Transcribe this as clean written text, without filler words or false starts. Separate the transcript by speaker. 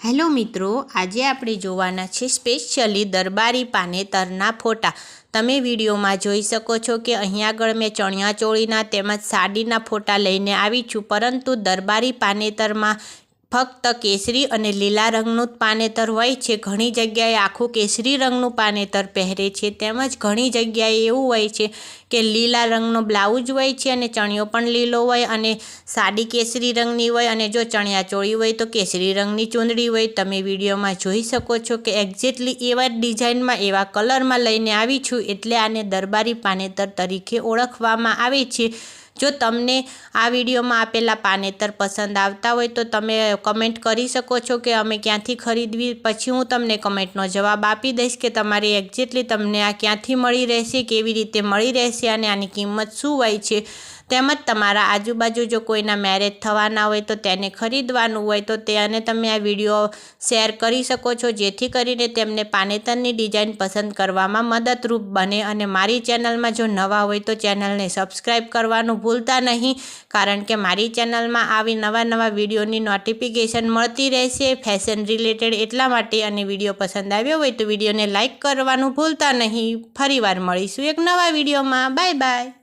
Speaker 1: Hello મિત્રો, આજે આપણે જોવાના છે સ્પેશિયલી દરબારી પાનેતરના ફોટા। તમે વિડીયોમાં જોઈ શકો છો કે અહીંયા આગળ મેં ચણિયાચોળીના તેમજ સાડીના ફોટા લઈને આવી છું, પરંતુ દરબારી પાનેતરમાં ફક્ત કેસરી અને લીલા રંગનું જ પાનેતર હોય છે। ઘણી જગ્યાએ આખું કેસરી રંગનું પાનેતર પહેરે છે, તેમજ ઘણી જગ્યાએ એવું હોય છે કે લીલા રંગનો બ્લાઉઝ હોય છે અને ચણિયો પણ લીલો હોય અને સાડી કેસરી રંગની હોય અને જો ચણિયાચોળી હોય તો કેસરી રંગની ચૂંદડી હોય। તમે વિડીયોમાં જોઈ શકો છો કે એક્ઝેક્ટલી એવા ડિઝાઇનમાં એવા કલરમાં લઈને આવી છું, એટલે આને દરબારી પાનેતર તરીકે ઓળખવામાં આવે છે। જો તમને આ વિડીયોમાં આપેલા પાનેતર પસંદ આવતા હોય તો તમે કમેન્ટ કરી શકો છો કે અમે ક્યાંથી ખરીદવી। પછી હું તમને કમેન્ટનો જવાબ આપી દઈશ કે તમારે એક્ઝેક્ટલી તમને આ ક્યાંથી મળી રહેશે, કેવી રીતે મળી રહેશે અને આની કિંમત શું હોય છે। તેમજ તમારા આજુબાજુ જો કોઈના મેરેજ થવાના હોય તો તેને ખરીદવાનું હોય તો તેને તમે આ વિડીયો શેર કરી શકો છો, જેથી કરીને તેમને પાનેતરની ડિઝાઇન પસંદ કરવામાં મદદરૂપ બને। અને મારી ચેનલમાં જો નવા હોય તો ચેનલને સબસ્ક્રાઈબ કરવાનું ભૂલતા નહીં, કારણ કે મારી ચેનલમાં આવી નવા વિડીયોની નોટિફિકેશન મળતી રહેશે ફેશન રિલેટેડ એટલા માટે। અને વિડીયો પસંદ આવ્યો હોય તો વિડીયોને લાઇક કરવાનું ભૂલતા નહીં। ફરીવાર મળીશું એક નવા વિડીયોમાં। Bye bye.